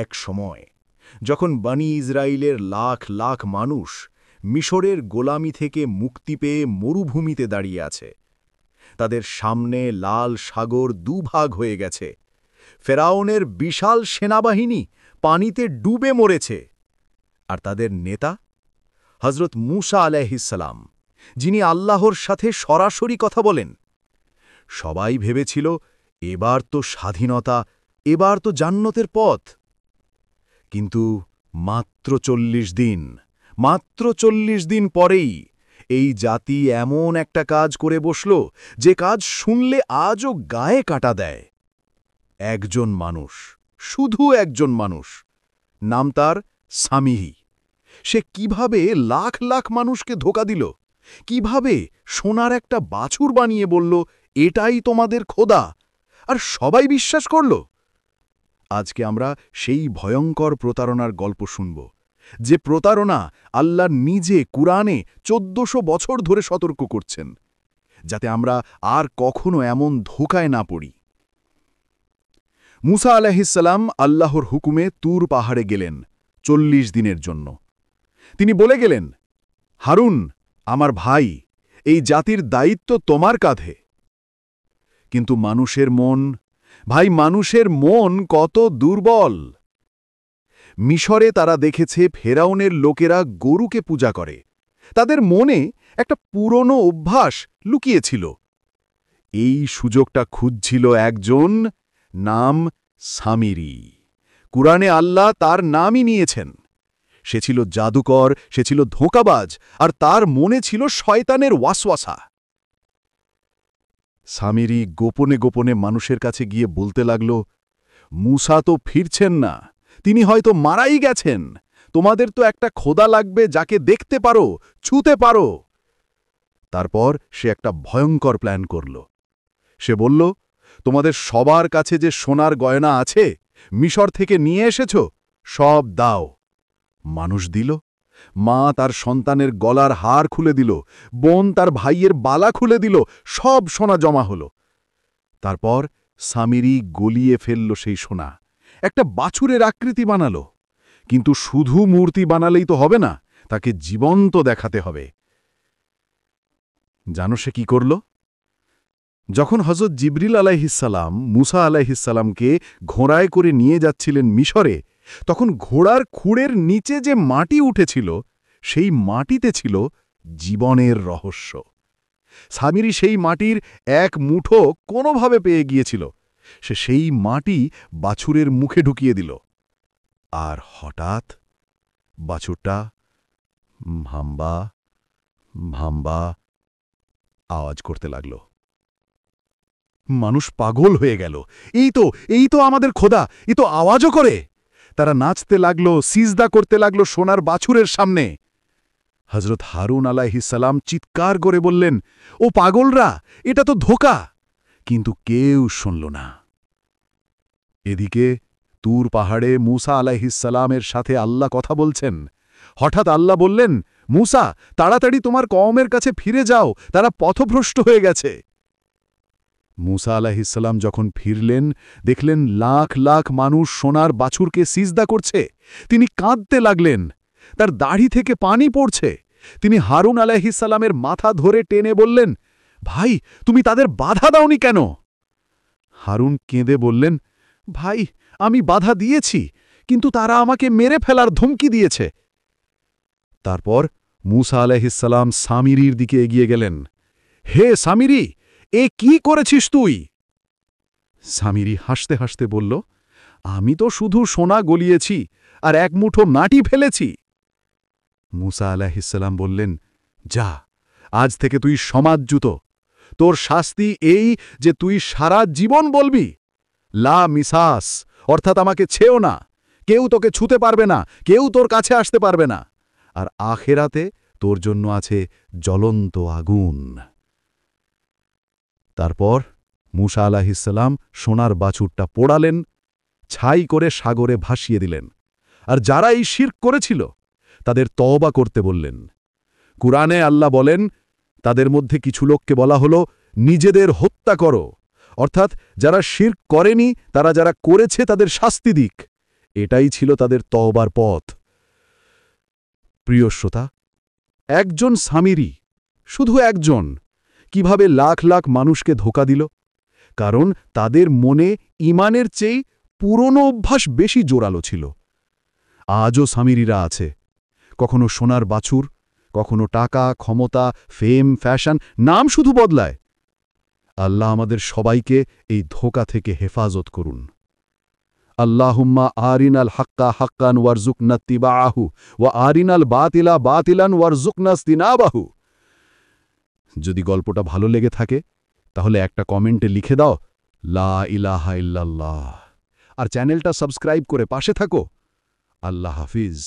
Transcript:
এক সময় যখন বনি ইসরায়েলের লাখ লাখ মানুষ মিশরের গোলামি থেকে মুক্তি পেয়ে মরুভূমিতে দাঁড়িয়ে আছে, তাদের সামনে লাল সাগর দুভাগ হয়ে গেছে, ফেরাউনের বিশাল সেনাবাহিনী পানিতে ডুবে মরেছে, আর তাদের নেতা হজরত মুসা আলাইহিসসালাম, যিনি আল্লাহর সাথে সরাসরি কথা বলেন। সবাই ভেবেছিল এবার তো স্বাধীনতা, এবার তো জান্নাতের পথ। কিন্তু মাত্র 40 দিন পরেই এই জাতি এমন একটা কাজ করে বসল, যে কাজ শুনলে আজও গায়ে কাটা দেয়। একজন মানুষ, শুধু একজন মানুষ, নাম তার সামিরি। সে কিভাবে লাখ লাখ মানুষকে ধোঁকা দিল, কিভাবে সোনার একটা বাছুর বানিয়ে বলল, এটাই তোমাদের খোদা, আর সবাই বিশ্বাস করল। আজকে আমরা সেই ভয়ঙ্কর প্রতারণার গল্প শুনব, যে প্রতারণা আল্লাহ নিজে কুরআনে 1400 বছর ধরে সতর্ক করছেন, যাতে আমরা আর কখনো এমন ধোঁকায় না পড়ি। মুসা আলাইহিসসালাম আল্লাহর হুকুমে তুর পাহাড়ে গেলেন 40 দিনের জন্য। তিনি বলে গেলেন, হারুন আমার ভাই, এই জাতির দায়িত্ব তোমার কাঁধে। কিন্তু মানুষের মন কত দুর্বল। মিশরে তারা দেখেছে ফেরাউনের লোকেরা গরুকে পূজা করে। তাদের মনে একটা পুরনো অভ্যাস লুকিয়েছিল। এই সুযোগটা খুঁজছিল একজন, নাম সামিরি। কুরআনে আল্লাহ তার নামই নিয়েছেন। সে ছিল জাদুকর, সে ছিল ধোঁকাবাজ, আর তার মনে ছিল শয়তানের ওয়াসওয়াসা। সামিরি গোপনে গোপনে মানুষের কাছে গিয়ে বলতে লাগল, মুসা তো ফিরছেন না, তিনি হয়তো মারাই গেছেন। তোমাদের তো একটা খোদা লাগবে, যাকে দেখতে পারো, ছুঁতে পারো। তারপর সে একটা ভয়ঙ্কর প্ল্যান করল। সে বলল, তোমাদের সবার কাছে যে সোনার গয়না আছে, মিশর থেকে নিয়ে এসেছ, সব দাও। মানুষ দিল। মা তার সন্তানের গলার হার খুলে দিল, বোন তার ভাইয়ের বালা খুলে দিল, সব সোনা জমা হল। তারপর সামিরি গলিয়ে ফেলল সেই সোনা, একটা বাছুরের আকৃতি বানাল। কিন্তু শুধু মূর্তি বানালেই তো হবে না, তাকে জীবন্ত দেখাতে হবে। জানো সে কি করল? যখন হযরত জিবরিল আলাইহিসসালাম মুসা আলাইহিসসালামকে ঘোড়ায় করে নিয়ে যাচ্ছিলেন মিশরে, তখন ঘোড়ার খুঁড়ের নিচে যে মাটি উঠেছিল, সেই মাটিতে ছিল জীবনের রহস্য। সামিরি সেই মাটির এক মুঠো কোনোভাবে পেয়ে গিয়েছিল। সে সেই মাটি বাছুরের মুখে ঢুকিয়ে দিল, আর হঠাৎ বাছুরটা ভাম্বা ভাম্বা আওয়াজ করতে লাগল। মানুষ পাগল হয়ে গেল। এই তো আমাদের খোদা, এ তো আওয়াজও করে। তারা নাচতে লাগল, সিজদা করতে লাগল সোনার বাছুরের সামনে। হযরত হারুন আলাইহিসসালাম চিৎকার করে বললেন, ও পাগলরা, এটা তো ধোঁকা। কিন্তু কেউ শুনল না। এদিকে তুর পাহাড়ে মুসা আলাইহিসসালামের সাথে আল্লাহ কথা বলছেন। হঠাৎ আল্লাহ বললেন, মুসা, তাড়াতাড়ি তোমার কওমের কাছে ফিরে যাও, তারা পথভ্রষ্ট হয়ে গেছে। মুসা আলাইহিসসালাম যখন ফিরলেন, দেখলেন লাখ লাখ মানুষ সোনার বাছুরকে সিজদা করছে। তিনি কাঁদতে লাগলেন, তার দাড়ি থেকে পানি পড়ছে। তিনি হারুন আলাইহিসসালামের মাথা ধরে টেনে বললেন, ভাই, তুমি তাদের বাধা দাওনি কেন? হারুন কেঁদে বললেন, ভাই, আমি বাধা দিয়েছি, কিন্তু তারা আমাকে মেরে ফেলার ধমকি দিয়েছে। তারপর মুসা আলাইহিসসালাম সামিরির দিকে এগিয়ে গেলেন। হে সামিরি, এ কি করেছিস তুই? সামিরি হাসতে হাসতে বলল, আমি তো শুধু সোনা গলিয়েছি আর এক মুঠো মাটি ফেলেছি। মুসা আলাইহিসসালাম বললেন, যা, আজ থেকে তুই সমাজচ্যুত। তোর শাস্তি এই যে তুই সারা জীবন বলবি, লা মিসাস, অর্থাৎ আমাকে ছেও না, কেউ তোকে ছুতে পারবে না, কেউ তোর কাছে আসতে পারবে না। আর আখেরাতে তোর জন্য আছে জ্বলন্ত আগুন। তারপর মুসা আলাইহিসসালাম সোনার বাছুরটা পোড়ালেন, ছাই করে সাগরে ভাসিয়ে দিলেন। আর যারা এই শিরক করেছিল, তাদের তওবা করতে বললেন। কুরআনে আল্লাহ বলেন, তাদের মধ্যে কিছু লোককে বলা হলো, নিজেদের হত্যা করো, অর্থাৎ যারা শিরক করেনি, তারা যারা করেছে তাদের শাস্তি দিক। এটাই ছিল তাদের তওবার পথ। প্রিয় শ্রোতা, একজন স্বামীরই, শুধু একজন, কিভাবে লাখ লাখ মানুষকে ধোঁকা দিল? কারণ তাদের মনে ঈমানের চেয়ে পুরনো অভ্যাস বেশি জোরালো ছিল। আজও স্বামীরা আছে, কখনো সোনার বাছুর, কখনো টাকা, ক্ষমতা, ফেম, ফ্যাশন, নাম শুধু বদলায়। আল্লাহ আমাদের সবাইকে এই ধোঁকা থেকে হেফাজত করুন। আল্লাহুম্মা আরিনাল হাক্কা হাক্কান ওয়ারজুকনা ইত্তিবাআহু ওয়া আরিনাল বাতিলা বাতিলান ওয়ারজুকনা ইজতিনাবাহু। যদি গল্পটা ভালো লেগে থাকে তাহলে একটা কমেন্টে লিখে দাও লা ইলাহা ইল্লাল্লাহ, আর চ্যানেলটা সাবস্ক্রাইব করে পাশে থাকো। আল্লাহ হাফিজ।